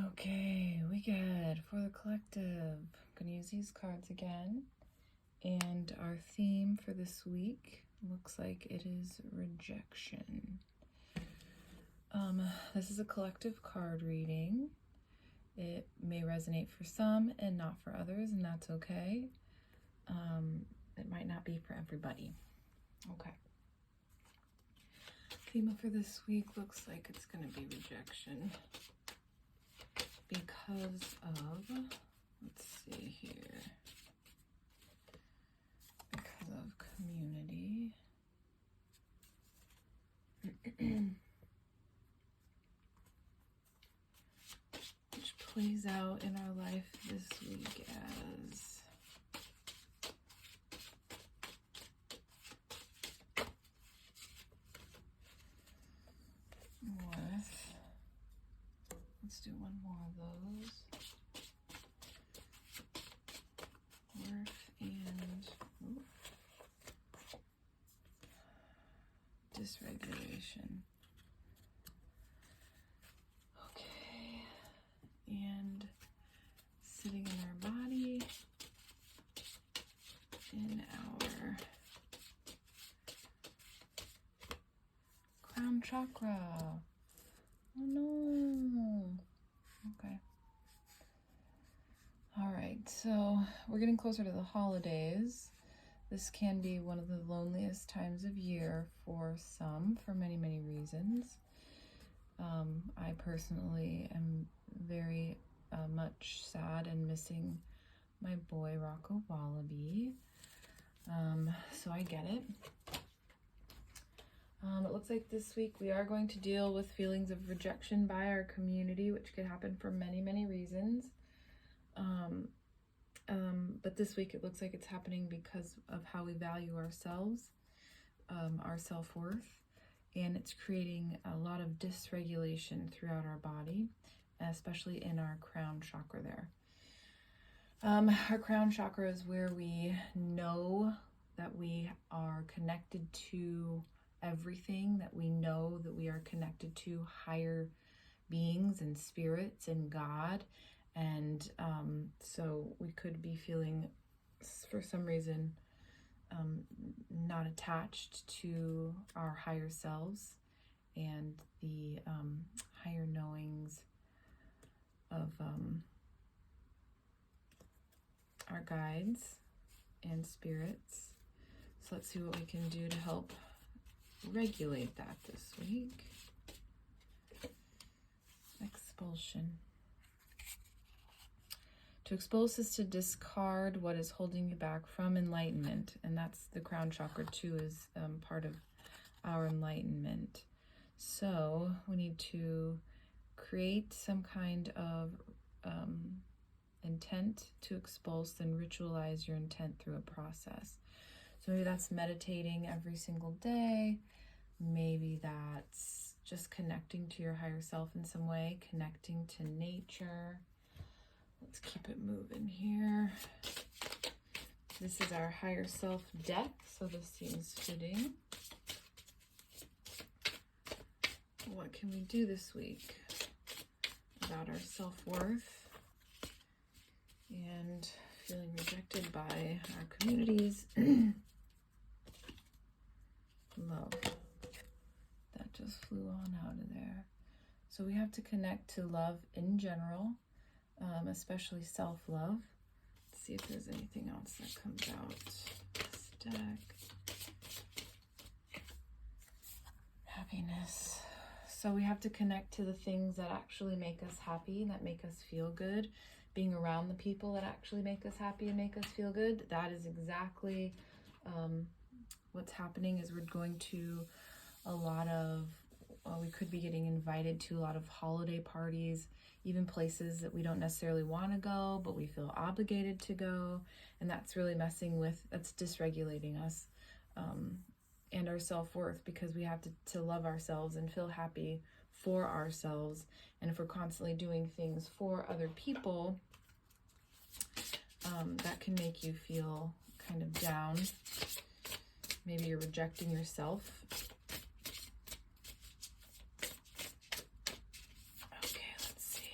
Okay, we good for the collective. I'm going to use these cards again. And our theme for this week looks like it is rejection. This is a collective card reading. It may resonate for some and not for others, and that's okay. It might not be for everybody. Okay. Theme for this week looks like it's going to be rejection because of, let's see here, because of community. Which plays out in our life this week as let's do one more of those. Worth and dysregulation. Okay. And sitting in our body, in our crown chakra. Oh no. Okay. All right, so we're getting closer to the holidays. This can be one of the loneliest times of year for some, for many, many reasons. I personally am very much sad and missing my boy, Rocco Wallaby. So I get it. It looks like this week we are going to deal with feelings of rejection by our community, which could happen for many, many reasons. But this week it looks like it's happening because of how we value ourselves, our self-worth, and it's creating a lot of dysregulation throughout our body, especially in our crown chakra there. Our crown chakra is where we know that we are connected to everything, that we know that we are connected to higher beings and spirits and God. And so we could be feeling, for some reason, not attached to our higher selves and the higher knowings of our guides and spirits. So let's see what we can do to help regulate that this week. Expulsion. To expose is to discard what is holding you back from enlightenment, and that's the crown chakra too, is part of our enlightenment. So we need to create some kind of intent to expulse, then ritualize your intent through a process. So maybe that's meditating every single day. Maybe that's just connecting to your higher self in some way, connecting to nature. Let's keep it moving here. This is our higher self deck, so this seems fitting. What can we do this week about our self-worth and feeling rejected by our communities? Love. That just flew on out of there. So we have to connect to love in general, especially self-love. Let's see if there's anything else that comes out. This deck. Happiness. So we have to connect to the things that actually make us happy, that make us feel good. Being around the people that actually make us happy and make us feel good. That is exactly what's happening. Is we're going to a lot of, we could be getting invited to a lot of holiday parties, even places that we don't necessarily want to go, but we feel obligated to go. And that's really messing with, that's dysregulating us and our self-worth, because we have to love ourselves and feel happy for ourselves. And if we're constantly doing things for other people, that can make you feel kind of down. Maybe you're rejecting yourself. Okay, let's see.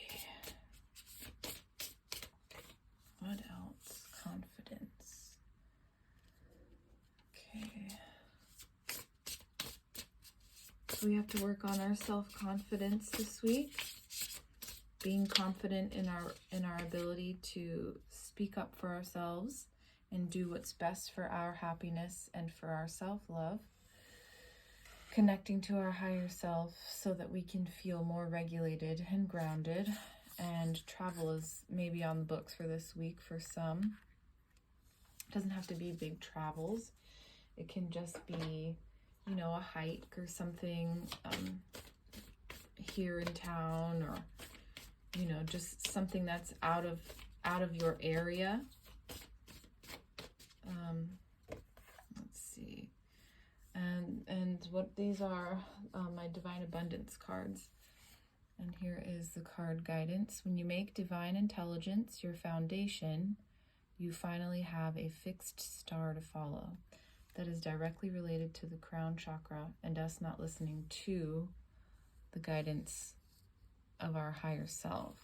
So we have to work on our self-confidence this week. Being confident in our ability to speak up for ourselves and do what's best for our happiness and for our self-love. Connecting to our higher self so that we can feel more regulated and grounded. And travel is maybe on the books for this week for some. It doesn't have to be big travels. It can just be, you know, a hike or something here in town, or, you know, just something that's out of your area. Let's see. And what these are, my Divine Abundance cards. And here is the card guidance. When you make divine intelligence your foundation, you finally have a fixed star to follow that is directly related to the crown chakra and us not listening to the guidance of our higher self.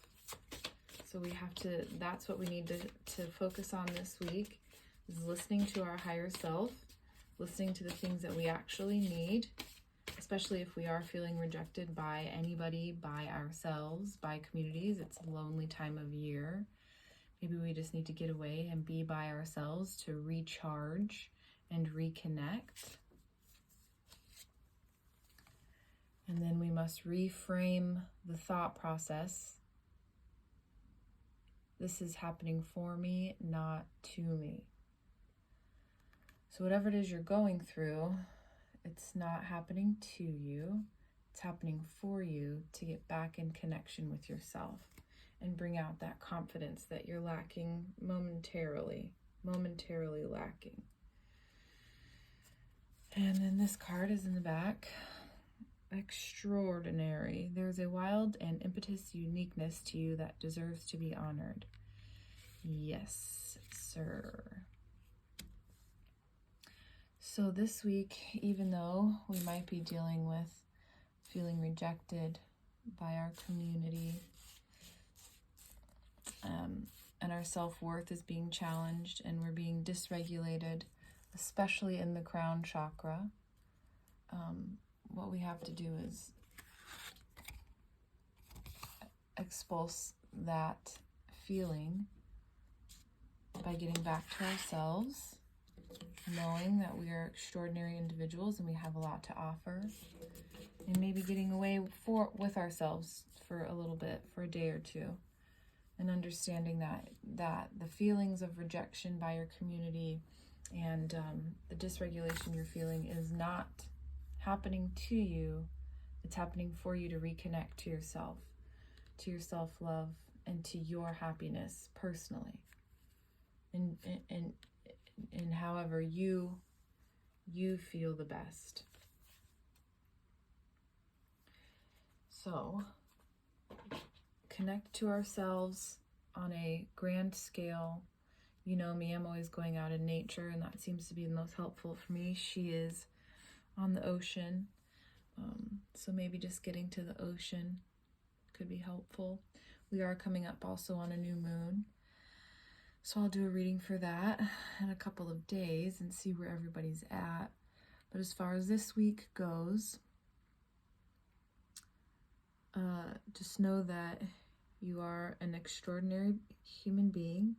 So we have to, that's what we need to focus on this week, is listening to our higher self, listening to the things that we actually need, especially if we are feeling rejected by anybody, by ourselves, by communities. It's a lonely time of year. Maybe we just need to get away and be by ourselves to recharge and reconnect. And then we must reframe the thought process. This is happening for me, not to me. So whatever it is you're going through, it's not happening to you. It's happening for you to get back in connection with yourself and bring out that confidence that you're lacking momentarily lacking. And then this card is in the back. Extraordinary. There's a wild and impetuous uniqueness to you that deserves to be honored. Yes, sir. So this week, even though we might be dealing with feeling rejected by our community, and our self-worth is being challenged and we're being dysregulated, especially in the crown chakra, what we have to do is expulse that feeling by getting back to ourselves, knowing that we are extraordinary individuals and we have a lot to offer, and maybe getting away with ourselves for a little bit, for a day or two, and understanding that the feelings of rejection by your community and the dysregulation you're feeling is not happening to you. It's happening for you to reconnect to yourself, to your self-love, and to your happiness personally. And however you feel the best. So connect to ourselves on a grand scale. You know me, I'm always going out in nature, and that seems to be the most helpful for me. She is on the ocean, so maybe just getting to the ocean could be helpful. We are coming up also on a new moon, so I'll do a reading for that in a couple of days and see where everybody's at. But as far as this week goes, just know that you are an extraordinary human being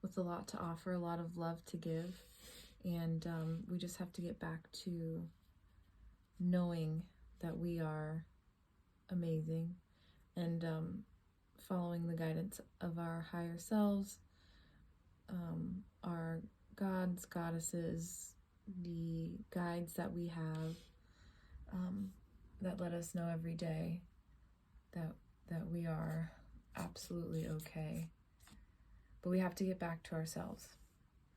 with a lot to offer, a lot of love to give, and we just have to get back to knowing that we are amazing and following the guidance of our higher selves, our gods, goddesses, the guides that we have that let us know every day that we are absolutely okay. But we have to get back to ourselves.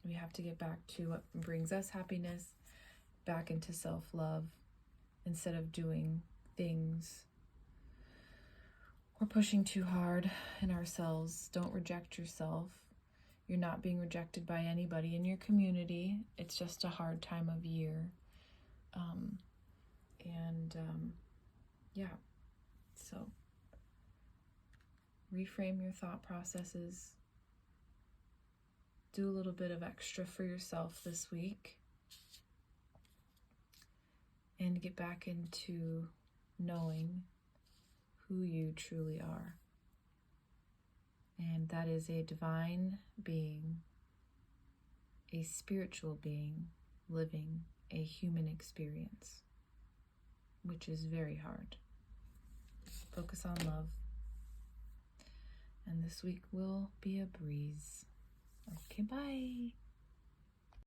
We have to get back to what brings us happiness, back into self-love, instead of doing things or pushing too hard in ourselves. Don't reject yourself. You're not being rejected by anybody in your community. It's just a hard time of year. Yeah. So reframe your thought processes. Do a little bit of extra for yourself this week. and get back into knowing who you truly are. And that is a divine being, a spiritual being living a human experience, which is very hard. Focus on love. And this week will be a breeze. Okay, bye.